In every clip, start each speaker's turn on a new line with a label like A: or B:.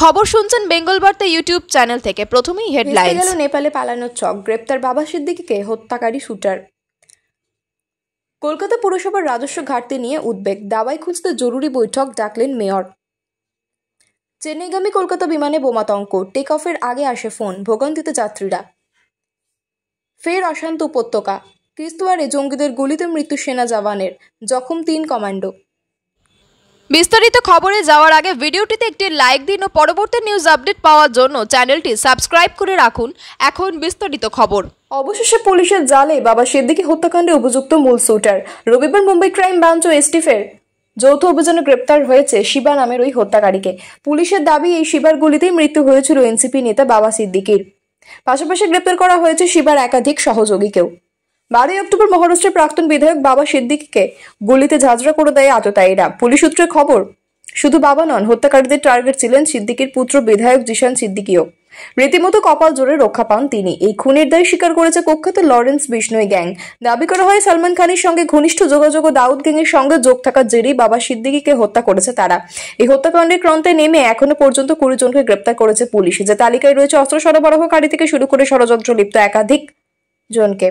A: খবর শুনছেন বেঙ্গল বার্তা ইউটিউব চ্যানেল থেকে। প্রথমেই হেডলাইন্স।
B: গেল নেপালে পালানোর ছক, গ্রেপ্তার বাবা সিদ্দিকীকে হত্যাকারী শুটার। কলকাতা পুরসভার রাজস্ব ঘাটতি নিয়ে উদ্বেগ, দাওয়াই খুঁজতে জরুরি বৈঠক ডাকলেন মেয়র। চেন্নাইগামী কলকাতা বিমানে বোমাতঙ্ক, টেক অফের আগে আসে ফোন, ভোগান্তিতে যাত্রীরা। ফের অশান্ত উপত্যকা, কিস্তওয়াড়ে জঙ্গিদের গুলিতে মৃত্যু সেনা জওয়ানের, জখম 3 কমান্ডো।
A: বিস্তারিত খবরে যাওয়ার আগে ভিডিওটিতে একটি লাইক দিন ও পরবর্তী নিউজ আপডেট পাওয়ার জন্য চ্যানেলটি সাবস্ক্রাইব করে রাখুন। এখন বিস্তারিত খবর।
B: অবশেষে পুলিশের জালে বাবা সিদ্দিকী হত্যাকাণ্ডে অভিযুক্ত মূল শুটার। রবিবার মুম্বাই ক্রাইম ব্রাঞ্চ ও এসটিএফের যৌথ অভিযানে গ্রেপ্তার হয়েছে শিবা নামের ওই হত্যাকারীকে। পুলিশের দাবি, এই শিবার গুলিতেই মৃত্যু হয়েছিল এনসিপি নেতা বাবা সিদ্দিকীর। পাশাপাশি গ্রেপ্তার করা হয়েছে শিবার একাধিক সহযোগীকেও। 12 অক্টোবর মহারাষ্ট্রের প্রাক্তন বিধায়ক বাবা সিদ্দিকীকে গুলিতে ঝাঁঝরা করে দেয় আততায়ীরা। পুলিশ সূত্রে খবর, শুধু বাবা নন, হত্যাকারীদের টার্গেট ছিলেন সিদ্দিকীর পুত্র বিধায়ক জিশান সিদ্দিকীও। রীতিমতো কপাল জোরে রক্ষা পান তিনি। এই খুনের দায় স্বীকার করেছে কুখ্যাত লরেন্স বিষ্ণোই গ্যাং। দাবি করা হয় সালমান খানের সঙ্গে ঘনিষ্ঠ যোগাযোগ ও দাউদ গ্যাংয়ের সঙ্গে যোগ থাকার জেরেই বাবা সিদ্দিকীকে হত্যা করেছে তারা। এই হত্যাকাণ্ডের ক্রান্তে নেমে এখনো পর্যন্ত 20 জনকে গ্রেপ্তার করেছে পুলিশ, যে তালিকায় রয়েছে অস্ত্র সরবরাহকারী থেকে শুরু করে ষড়যন্ত্র লিপ্ত একাধিক জনকে।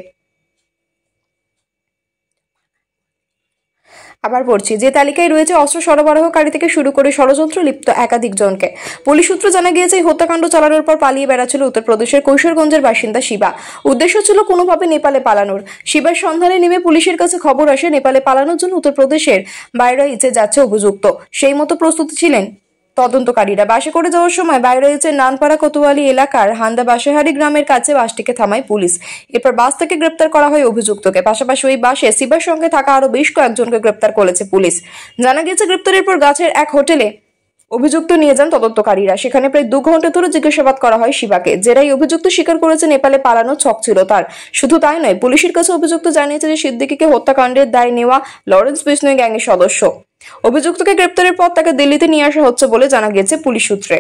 B: আবার পড়ছি, যে তালিকায় রয়েছে অস্ত্র সরবরাহকারী থেকে শুরু করে ষড়যন্ত্র লিপ্ত একাধিক জনকে। পুলিশ সূত্র জানা গিয়েছে, এই হত্যাকাণ্ড চালানোর পর পালিয়ে বেড়াচ্ছিল উত্তরপ্রদেশের কৈশোরগঞ্জের বাসিন্দা শিবা। উদ্দেশ্য ছিল কোনোভাবে নেপালে পালানোর। শিবার সন্ধানে নেমে পুলিশের কাছে খবর আসে নেপালে পালানোর জন্য উত্তরপ্রদেশের বাইরাইচে যাচ্ছে অভিযুক্ত। সেই মতো প্রস্তুতি ছিলেন তদন্তকারীরা। বাসে করে যাওয়ার সময় বাইরাইচের নানপাড়া কোতোয়ালি এলাকার হান্দা বাসেহারি গ্রামের কাছে বাসটিকে থামায় পুলিশ। এরপর বাস থেকে গ্রেপ্তার করা হয় অভিযুক্তকে। পাশাপাশি ওই বাসে শিবার সঙ্গে থাকা আরো বেশ কয়েকজনকে গ্রেপ্তার করেছে পুলিশ। জানা গেছে, গ্রেপ্তারের পর গাছের এক হোটেলে অভিযুক্ত নিয়ে যান তদন্তকারীরা। সেখানে প্রায় 2 ঘন্টা ধরে জিজ্ঞাসাবাদ করা হয় শিবাকে। জেরাই অভিযুক্ত স্বীকার করেছে নেপালে পালানোর ছক ছিল তার। শুধু তাই নয়, পুলিশের কাছে অভিযুক্ত জানিয়েছে যে সিদ্দিকীকে হত্যাকাণ্ডের দায় নেওয়া লরেন্স বিষ্ণোই গ্যাংয়ের সদস্য। অভিযুক্তকে গ্রেপ্তারের পর তাকে দিল্লিতে নিয়ে আসা হচ্ছে বলে জানা গেছে পুলিশ সূত্রে।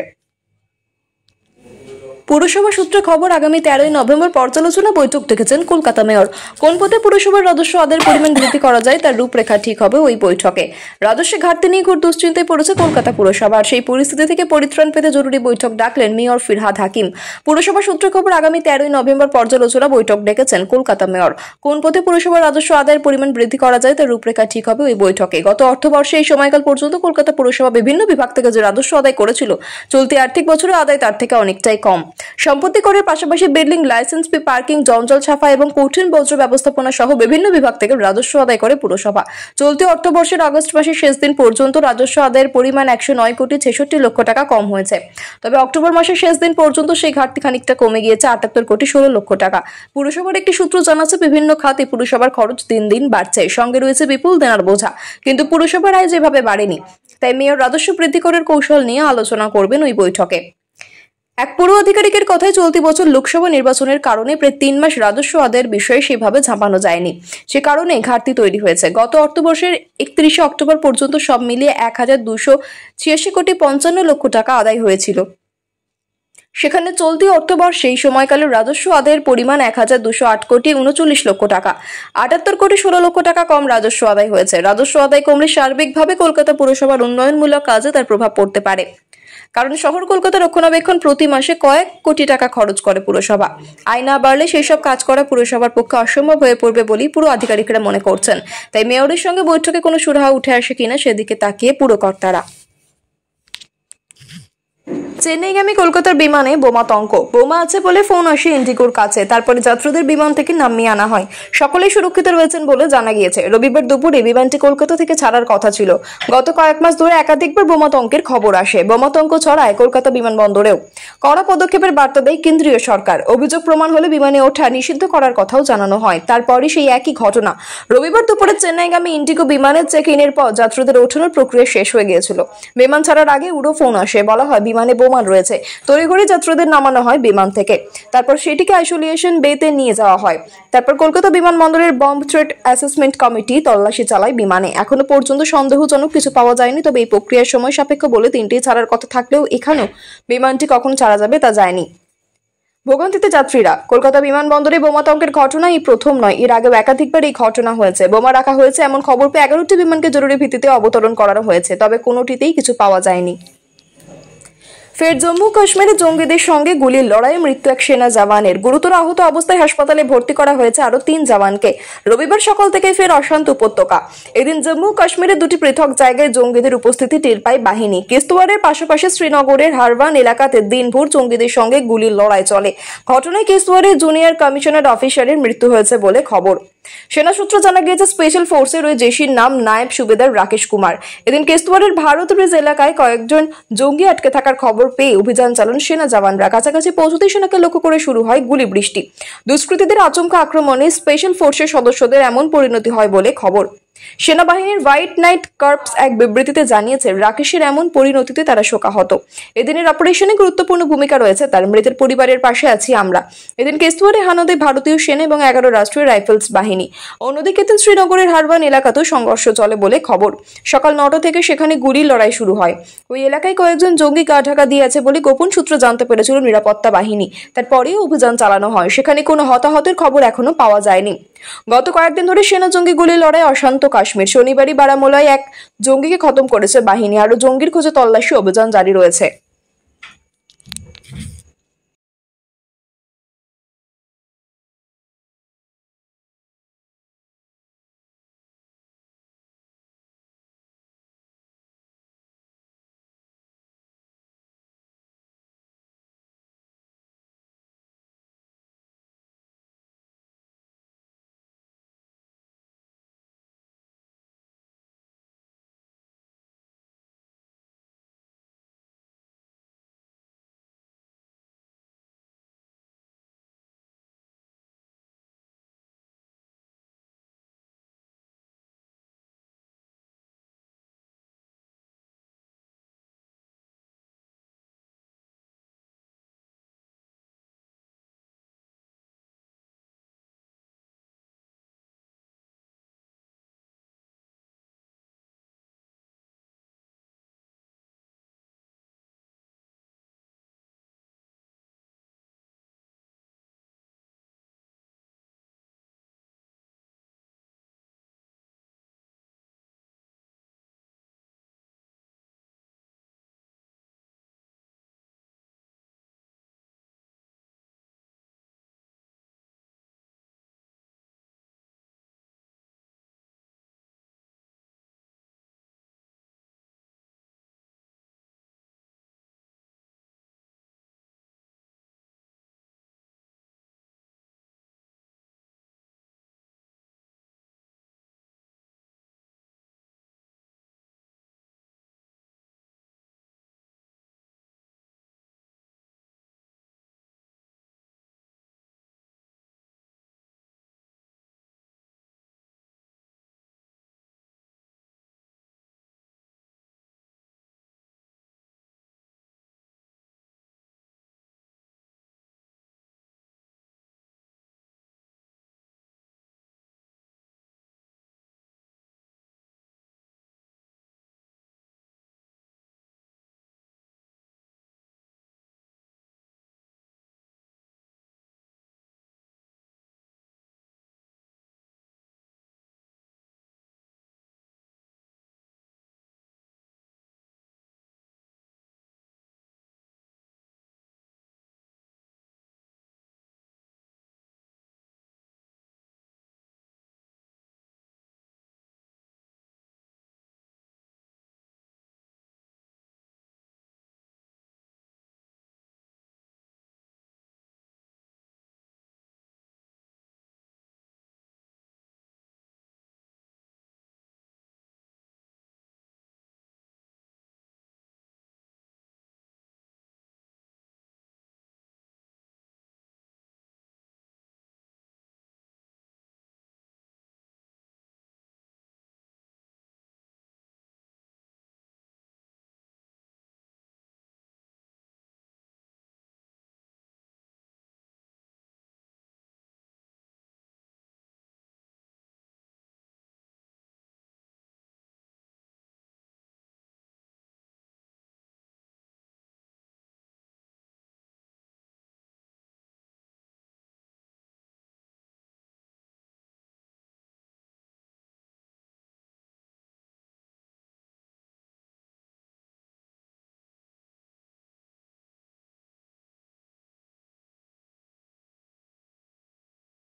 B: পুরসভা সূত্রে খবর, আগামী 13 নভেম্বর পর্যালোচনা বৈঠক ডেকেছেন কলকাতা মেয়র। কোন পথে পুরসভার রাজস্ব আদায়ের পরিমাণ বৃদ্ধি করা যায় তার রূপরেখা ঠিক হবে ওই বৈঠকে। রাজস্বে ঘাটতি নিয়ে ঘোর দুশ্চিন্তায় পড়েছে কলকাতা পুরসভা। আর সেই পরিস্থিতি থেকে পরিত্রাণ পেতে জরুরি বৈঠক ডাকলেন মেয়র ফিরহাদ হাকিম। পুরসভা সূত্রে খবর, আগামী 13 নভেম্বর পর্যালোচনা বৈঠক ডেকেছেন কলকাতা মেয়র। কোন পথে পুরসভার রাজস্ব আদায়ের পরিমাণ বৃদ্ধি করা যায় তার রূপরেখা ঠিক হবে ওই বৈঠকে। গত অর্থবর্ষে এই সময়কাল পর্যন্ত কলকাতা পুরসভা বিভিন্ন বিভাগ থেকে যে রাজস্ব আদায় করেছিল, চলতি আর্থিক বছরে আদায় তার থেকে অনেকটাই কম। সম্পত্তি করের পাশাপাশি বিল্ডিং লাইসেন্স ফি, পার্কিং, জঞ্জাল ছাপা এবং কঠিন বর্জ্য ব্যবস্থাপনা সহ বিভিন্ন বিভাগ থেকে রাজস্ব আদায় করে পুরসভা। চলতি অর্থবর্ষের আগস্ট মাসের শেষ দিন পর্যন্ত রাজস্ব আদায়ের পরিমাণ 109,66,00,000 টাকা কম হয়েছে। তবে অক্টোবর মাসের শেষ দিন পর্যন্ত সেই ঘাটতি খানিকটা কমে গিয়েছে 78,16,00,000 টাকা। পুরসভার একটি সূত্র জানাচ্ছে, বিভিন্ন খাতে পুরসভার খরচ দিন দিন বাড়ছে, সঙ্গে রয়েছে বিপুল দেনার বোঝা। কিন্তু পুরসভার আয় যেভাবে বাড়েনি, তাই মেয়র রাজস্ব বৃদ্ধি করার কৌশল নিয়ে আলোচনা করবেন ওই বৈঠকে। এক পুর আধিকারিকের কথায়, চলতি বছর লোকসভা নির্বাচনের কারণে প্রায় 3 মাস রাজস্ব আদায়ের বিষয়ে সেভাবে ঝাঁপানো যায়নি। সে কারণে ঘাটতি তৈরি হয়েছে। গত অর্থবর্ষের 31 অক্টোবর পর্যন্ত সব মিলিয়ে 1,286,55,00,000 টাকা আদায় হয়েছিল। সেখানে চলতি অর্থবর্ষে এই সময়কালে রাজস্ব আদায়ের পরিমাণ 1,208,39,00,000 টাকা। 78,16,00,000 টাকা কম রাজস্ব আদায় হয়েছে। রাজস্ব আদায় কমলে সার্বিকভাবে কলকাতা পুরসভার উন্নয়নমূলক কাজে তার প্রভাব পড়তে পারে। কারণ শহর কলকাতা রক্ষণাবেক্ষণ প্রতি মাসে কয়েক কোটি টাকা খরচ করে পুরসভা। আয় না বাড়লে সেই সব কাজ করা পুরসভার পক্ষে অসম্ভব হয়ে পড়বে বলেই পুর আধিকারিকরা মনে করছেন। তাই মেয়রের সঙ্গে বৈঠকে কোনো সুরাহা উঠে আসে কিনা সেদিকে তাকিয়ে পুরকর্তারা। চেন্নাইগামী কলকাতার বিমানে বোমাতঙ্ক, বোমা আছে বলে ফোন আসে ইন্ডিগোর কাছে। তারপরে যাত্রীদের বিমান থেকে নামিয়ে আনা হয়। সকলেই সুরক্ষিত রয়েছেন বলে জানা গিয়েছে। রবিবার দুপুরে বিমানটি কলকাতা থেকে ছাড়ার কথা ছিল। গত কয়েক মাস ধরে একাধিকবার বোমাতঙ্কের খবর আসে। বোমাতঙ্ক ছড়ায় কলকাতা বিমানবন্দরেও। কড়া পদক্ষেপের বার্তা দেয় কেন্দ্রীয় সরকার। অভিযোগ প্রমাণ হলে বিমানে ওঠা নিষিদ্ধ করার কথাও জানানো হয়। তারপরই সেই একই ঘটনা। রবিবার দুপুরে চেন্নাইগামী ইন্ডিগো বিমানের চেক ইনের পর যাত্রীদের ওঠানোর প্রক্রিয়া শেষ হয়ে গিয়েছিল। বিমান ছাড়ার আগে উড়ো ফোন আসে, বলা হয় বিমানে বোমা রয়েছে। তড়িঘড়ি যাত্রীদের নামানো হয় বিমান থেকে। তারপর সেটিকে আইসোলিয়েশন বেতে নিয়ে যাওয়া হয়। তারপর কলকাতা বিমানবন্দরের বম্ব থ্রেট অ্যাসেসমেন্ট কমিটি তল্লাশি চালায় বিমানে। এখনো পর্যন্ত সন্দেহজনক কিছু পাওয়া যায়নি। তবে এই প্রক্রিয়ার সময় সাপেক্ষ বলে 3টি ছাড়ার কথা থাকলেও এখানেও বিমানটি কখন ছাড়া যাবে তা যায়নি। ভোগান্তিতে যাত্রীরা। কলকাতা বিমানবন্দরে বোমাতঙ্কের ঘটনা এই প্রথম নয়, এর আগেও একাধিকবার এই ঘটনা হয়েছে। বোমা রাখা হয়েছে এমন খবর পেয়ে 11টি বিমানকে জরুরি ভিত্তিতে অবতরণ করানো হয়েছে, তবে কোনোটিতেই কিছু পাওয়া যায়নি। ফের জম্মু কাশ্মীরে জঙ্গিদের সঙ্গে গুলির লড়াইয়ে মৃত্যু এক সেনা জওয়ানের। গুরুতর আহত অবস্থায় হাসপাতালে ভর্তি করা হয়েছে আরো 3 জওয়ানকে। রবিবার সকাল থেকে ফের অশান্ত উপত্যকা। এদিন জম্মু কাশ্মীরের দুটি পৃথক জায়গায় জঙ্গিদের উপস্থিতি টের পায় বাহিনী। কিস্তওয়াড়ের পাশাপাশি শ্রীনগরের হারওয়ান এলাকাতে দিনভর জঙ্গিদের সঙ্গে গুলির লড়াই চলে। ঘটনায় কিস্তওয়াড়ের জুনিয়র কমিশনার অফিসারের মৃত্যু হয়েছে বলে খবর। সেনা সূত্র জানা গিয়েছে, স্পেশাল ফোর্সের ওই জেসির নাম নায়েব সুবেদার রাকেশ কুমার। এদিন কিস্তওয়াড়ের ভারত ব্রিজ এলাকায় কয়েকজন জঙ্গি আটকে থাকার খবর পেয়ে অভিযান চালান সেনা জওয়ানরা। কাছাকাছি পৌঁছতে সেনাকে লক্ষ্য করে শুরু হয় গুলি বৃষ্টি। দুষ্কৃতীদের আচমকা আক্রমণে স্পেশাল ফোর্সের সদস্যদের এমন পরিণতি হয় বলে খবর। সেনাবাহিনীর হোয়াইট নাইট কর্পস এক বিবৃতিতে জানিয়েছে, রাকেশের এমন পরিণতিতে তারা শোকাহত। এদিনের অপারেশনে গুরুত্বপূর্ণ ভূমিকা রয়েছে তার। মৃতের পরিবারের পাশে আছি আমরা। এদিন কিস্তওয়াড়ে হানদে ভারতীয় সেনা এবং 11 রাষ্ট্রীয় রাইফেলস বাহিনী। অন্যদিকে শ্রীনগরের হারওয়ান এলাকাতেও সংঘর্ষ চলে বলে খবর। সকাল 9টা থেকে সেখানে গুলির লড়াই শুরু হয়। ওই এলাকায় কয়েকজন জঙ্গি গা ঢাকা দিয়ে আছে বলে গোপন সূত্র জানতে পেরেছিল নিরাপত্তা বাহিনী। তারপরেই অভিযান চালানো হয়। সেখানে কোনো হতাহতের খবর এখনো পাওয়া যায়নি। গত কয়েকদিন ধরে সেনা জঙ্গি গুলির লড়াই অশান্ত কাশ্মীর। শনিবারই বারামুলায় এক জঙ্গিকে খতম করেছে বাহিনী। আরো জঙ্গির খোঁজে তল্লাশি অভিযান জারি রয়েছে।